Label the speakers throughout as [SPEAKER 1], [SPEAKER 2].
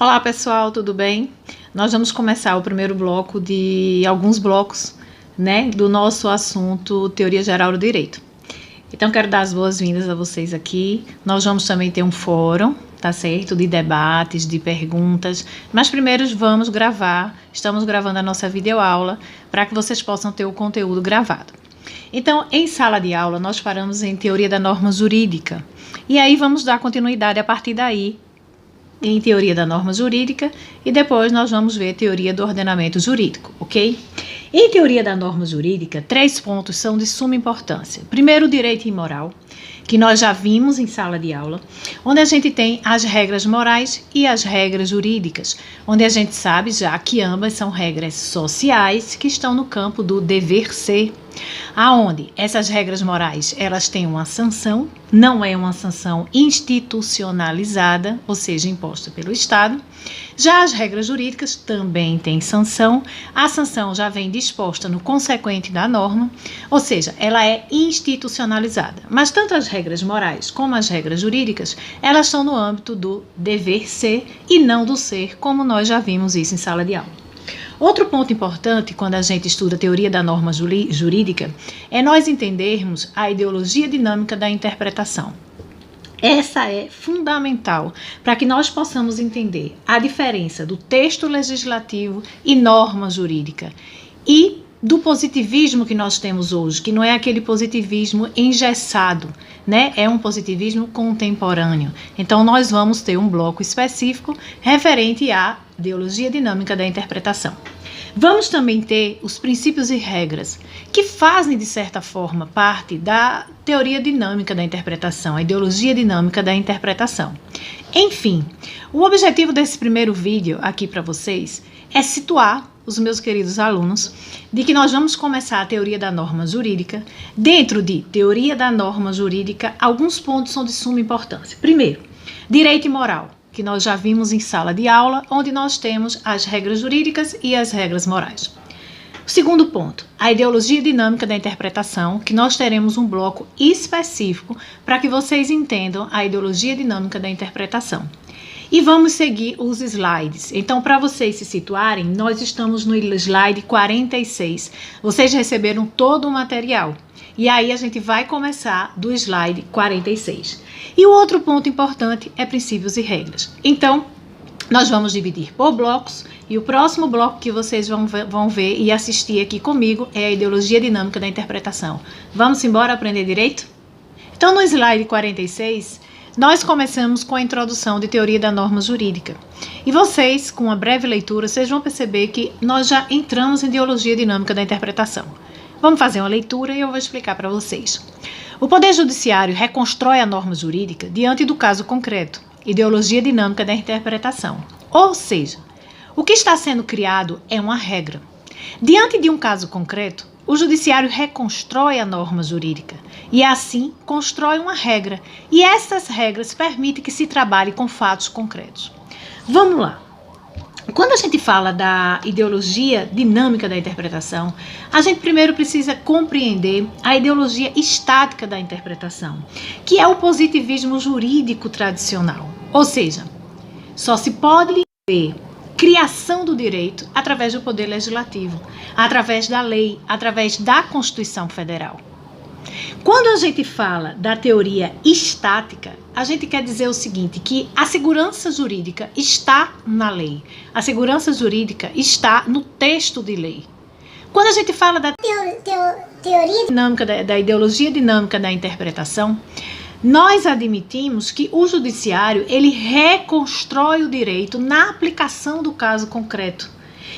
[SPEAKER 1] Olá pessoal, tudo bem? Nós vamos começar o primeiro bloco de alguns blocos, do nosso assunto Teoria Geral do Direito. Então quero dar as boas-vindas a vocês aqui. Nós vamos também ter um fórum, tá certo? De debates, de perguntas, mas primeiro estamos gravando a nossa videoaula para que vocês possam ter o conteúdo gravado. Então, em sala de aula, nós paramos em Teoria da Norma Jurídica e aí vamos dar continuidade a partir daí em Teoria da Norma Jurídica e depois nós vamos ver Teoria do Ordenamento Jurídico, ok? Em Teoria da Norma Jurídica, 3 pontos são de suma importância. Primeiro, o direito imoral, que nós já vimos em sala de aula, onde a gente tem as regras morais e as regras jurídicas, onde a gente sabe já que ambas são regras sociais que estão no campo do dever ser, aonde essas regras morais elas têm uma sanção, não é uma sanção institucionalizada, ou seja, imposta pelo Estado. Já as regras jurídicas também têm sanção, a sanção já vem disposta no consequente da norma, ou seja, ela é institucionalizada. Mas tanto as regras morais como as regras jurídicas, elas estão no âmbito do dever ser e não do ser, como nós já vimos isso em sala de aula. Outro ponto importante quando a gente estuda a teoria da norma jurídica é nós entendermos a ideologia dinâmica da interpretação. Essa é fundamental para que nós possamos entender a diferença do texto legislativo e norma jurídica e do positivismo que nós temos hoje, que não é aquele positivismo engessado, é um positivismo contemporâneo. Então, nós vamos ter um bloco específico referente à ideologia dinâmica da interpretação. Vamos também ter os princípios e regras, que fazem, de certa forma, parte da teoria dinâmica da interpretação, a ideologia dinâmica da interpretação. Enfim, o objetivo desse primeiro vídeo aqui para vocês é situar os meus queridos alunos de que nós vamos começar a teoria da norma jurídica. Dentro de teoria da norma jurídica, alguns pontos são de suma importância. Primeiro, direito e moral, que nós já vimos em sala de aula, onde nós temos as regras jurídicas e as regras morais. O segundo ponto, a ideologia dinâmica da interpretação, que nós teremos um bloco específico para que vocês entendam a ideologia dinâmica da interpretação. E vamos seguir os slides. Então, para vocês se situarem, nós estamos no slide 46. Vocês receberam todo o material. E aí a gente vai começar do slide 46. E o outro ponto importante é princípios e regras. Então, nós vamos dividir por blocos e o próximo bloco que vocês vão ver e assistir aqui comigo é a ideologia dinâmica da interpretação. Vamos embora aprender direito? Então, no slide 46, nós começamos com a introdução de teoria da norma jurídica. E vocês, com uma breve leitura, vocês vão perceber que nós já entramos em ideologia dinâmica da interpretação. Vamos fazer uma leitura e eu vou explicar para vocês. O Poder Judiciário reconstrói a norma jurídica diante do caso concreto, ideologia dinâmica da interpretação. Ou seja, o que está sendo criado é uma regra. Diante de um caso concreto, o Judiciário reconstrói a norma jurídica e, assim, constrói uma regra. E essas regras permitem que se trabalhe com fatos concretos. Vamos lá. Quando a gente fala da ideologia dinâmica da interpretação, a gente primeiro precisa compreender a ideologia estática da interpretação, que é o positivismo jurídico tradicional. Ou seja, só se pode ver criação do direito através do poder legislativo, através da lei, através da Constituição Federal. Quando a gente fala da teoria estática, a gente quer dizer o seguinte, que a segurança jurídica está na lei, a segurança jurídica está no texto de lei. Quando a gente fala da teoria dinâmica, da ideologia dinâmica da interpretação, nós admitimos que o judiciário ele reconstrói o direito na aplicação do caso concreto.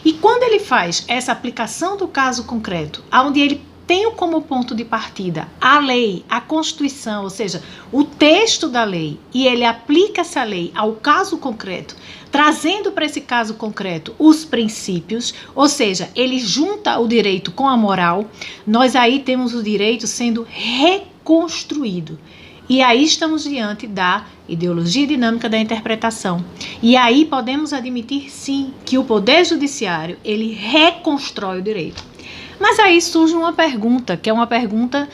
[SPEAKER 1] E quando ele faz essa aplicação do caso concreto, onde ele tem como ponto de partida a lei, a Constituição, ou seja, o texto da lei, e ele aplica essa lei ao caso concreto, trazendo para esse caso concreto os princípios, ou seja, ele junta o direito com a moral, nós aí temos o direito sendo reconstruído. E aí estamos diante da ideologia dinâmica da interpretação. E aí podemos admitir, sim, que o Poder Judiciário, ele reconstrói o direito. Mas aí surge uma pergunta, que é uma pergunta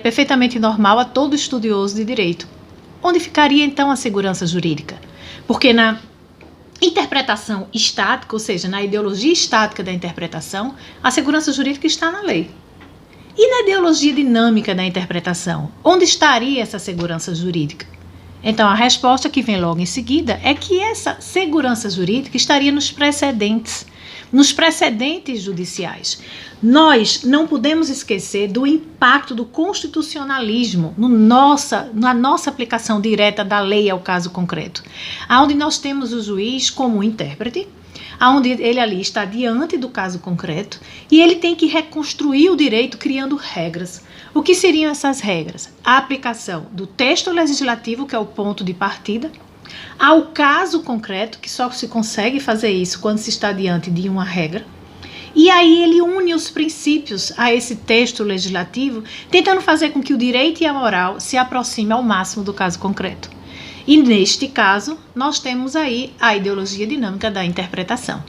[SPEAKER 1] perfeitamente normal a todo estudioso de direito. Onde ficaria então a segurança jurídica? Porque na interpretação estática, ou seja, na ideologia estática da interpretação, a segurança jurídica está na lei. E na ideologia dinâmica da interpretação, onde estaria essa segurança jurídica? Então, a resposta que vem logo em seguida é que essa segurança jurídica estaria nos precedentes judiciais. Nós não podemos esquecer do impacto do constitucionalismo na nossa aplicação direta da lei ao caso concreto, onde nós temos o juiz como intérprete, onde ele ali está diante do caso concreto e ele tem que reconstruir o direito criando regras. O que seriam essas regras? A aplicação do texto legislativo, que é o ponto de partida, ao caso concreto, que só se consegue fazer isso quando se está diante de uma regra, e aí ele une os princípios a esse texto legislativo, tentando fazer com que o direito e a moral se aproximem ao máximo do caso concreto. E neste caso, nós temos aí a ideologia dinâmica da interpretação.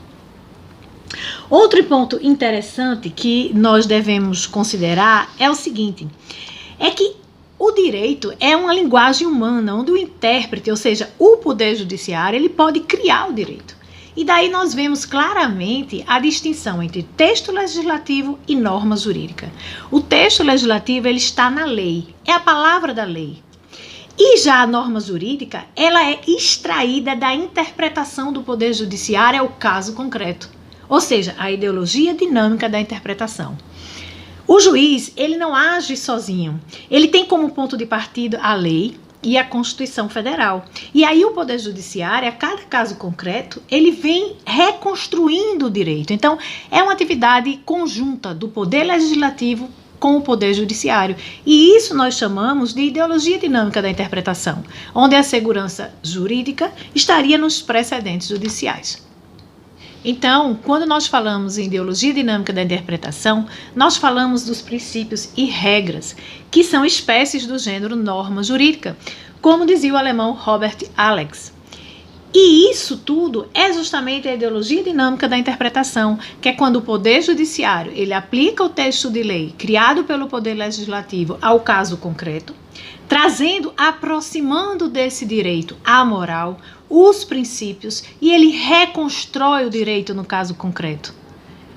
[SPEAKER 1] Outro ponto interessante que nós devemos considerar é o seguinte, é que o direito é uma linguagem humana, onde o intérprete, ou seja, o poder judiciário, ele pode criar o direito. E daí nós vemos claramente a distinção entre texto legislativo e norma jurídica. O texto legislativo, ele está na lei, é a palavra da lei. E já a norma jurídica, ela é extraída da interpretação do poder judiciário ao caso concreto. Ou seja, a ideologia dinâmica da interpretação. O juiz, ele não age sozinho. Ele tem como ponto de partida a lei e a Constituição Federal. E aí o Poder Judiciário, a cada caso concreto, ele vem reconstruindo o direito. Então, é uma atividade conjunta do Poder Legislativo com o Poder Judiciário. E isso nós chamamos de ideologia dinâmica da interpretação, onde a segurança jurídica estaria nos precedentes judiciais. Então, quando nós falamos em ideologia dinâmica da interpretação, nós falamos dos princípios e regras, que são espécies do gênero norma jurídica, como dizia o alemão Robert Alex. E isso tudo é justamente a ideologia dinâmica da interpretação, que é quando o Poder Judiciário ele aplica o texto de lei criado pelo Poder Legislativo ao caso concreto, trazendo, aproximando desse direito a moral, os princípios, e ele reconstrói o direito no caso concreto.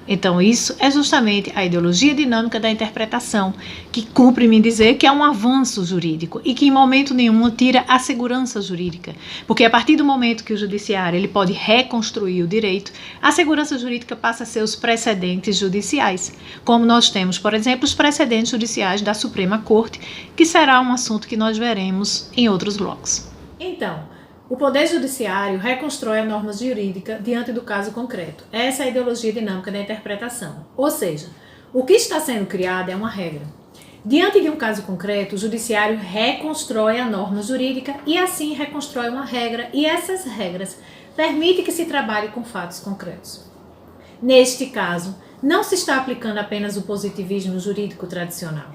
[SPEAKER 1] Então isso é justamente a ideologia dinâmica da interpretação, que cumpre-me dizer que é um avanço jurídico e que em momento nenhum tira a segurança jurídica, porque a partir do momento que o judiciário ele pode reconstruir o direito, a segurança jurídica passa a ser os precedentes judiciais, como nós temos, por exemplo, os precedentes judiciais da Suprema Corte, que será um assunto que nós veremos em outros blocos. Então, o Poder Judiciário reconstrói a norma jurídica diante do caso concreto. Essa é a ideologia dinâmica da interpretação. Ou seja, o que está sendo criado é uma regra. Diante de um caso concreto, o Judiciário reconstrói a norma jurídica e assim reconstrói uma regra, e essas regras permitem que se trabalhe com fatos concretos. Neste caso, não se está aplicando apenas o positivismo jurídico tradicional,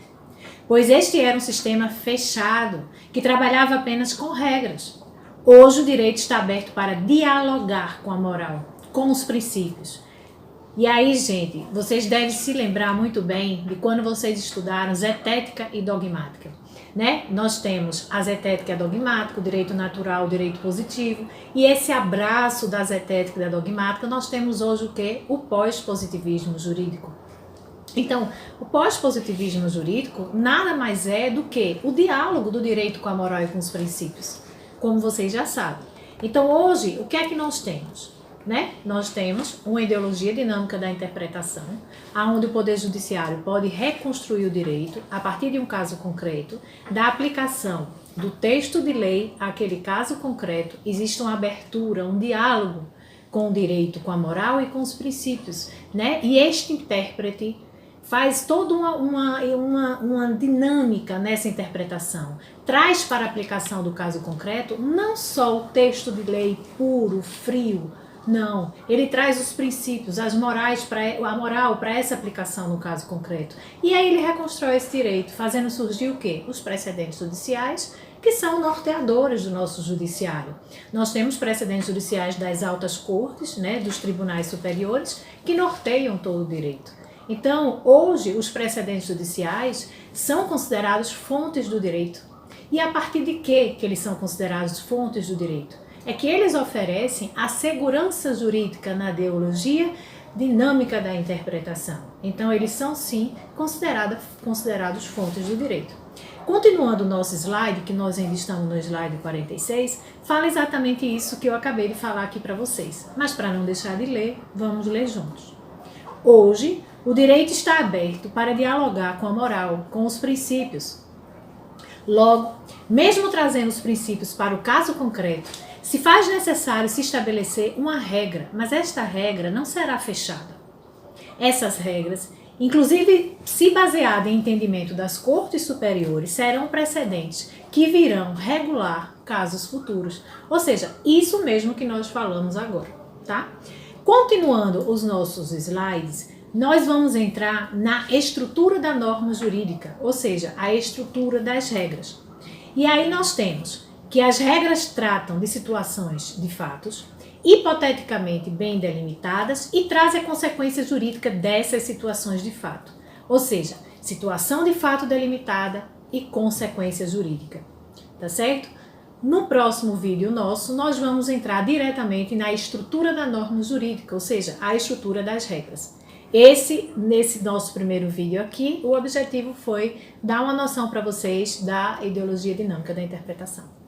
[SPEAKER 1] pois este era um sistema fechado que trabalhava apenas com regras. Hoje o direito está aberto para dialogar com a moral, com os princípios. E aí, gente, vocês devem se lembrar muito bem de quando vocês estudaram zetética e dogmática, né? Nós temos a zetética e a dogmática, o direito natural, o direito positivo, e esse abraço da zetética e da dogmática, nós temos hoje o quê? O pós-positivismo jurídico. Então, o pós-positivismo jurídico nada mais é do que o diálogo do direito com a moral e com os princípios, como vocês já sabem. Então, hoje, o que é que nós temos? Nós temos uma ideologia dinâmica da interpretação, onde o Poder Judiciário pode reconstruir o direito a partir de um caso concreto, da aplicação do texto de lei àquele caso concreto, existe uma abertura, um diálogo com o direito, com a moral e com os princípios, E este intérprete faz toda uma dinâmica nessa interpretação. Traz para a aplicação do caso concreto não só o texto de lei puro, frio, não. Ele traz os princípios, a moral para essa aplicação no caso concreto. E aí ele reconstrói esse direito, fazendo surgir o quê? Os precedentes judiciais, que são norteadores do nosso judiciário. Nós temos precedentes judiciais das altas cortes, dos tribunais superiores, que norteiam todo o direito. Então, hoje, os precedentes judiciais são considerados fontes do direito. E a partir de que eles são considerados fontes do direito?
[SPEAKER 2] é que eles oferecem a segurança jurídica na ideologia dinâmica da interpretação. Então, eles são, sim, considerados fontes do direito. Continuando o nosso slide, que nós ainda estamos no slide 46, fala exatamente isso que eu acabei de falar aqui para vocês. Mas, para não deixar de ler, vamos ler juntos. Hoje, o direito está aberto para dialogar com a moral, com os princípios. Logo, mesmo trazendo os princípios para o caso concreto, se faz necessário se estabelecer uma regra, mas esta regra não será fechada. Essas regras, inclusive se baseadas em entendimento das cortes superiores, serão precedentes que virão regular casos futuros. Ou seja, isso mesmo que nós falamos agora, tá? Continuando os nossos slides, nós vamos entrar na estrutura da norma jurídica, ou seja, a estrutura das regras. E aí nós temos que as regras tratam de situações de fatos, hipoteticamente bem delimitadas, e trazem a consequência jurídica dessas situações de fato. Ou seja, situação de fato delimitada e consequência jurídica. Tá certo? No próximo vídeo nosso, nós vamos entrar diretamente na estrutura da norma jurídica, ou seja, a estrutura das regras. Nesse nosso primeiro vídeo aqui, o objetivo foi dar uma noção para vocês da ideologia dinâmica da interpretação.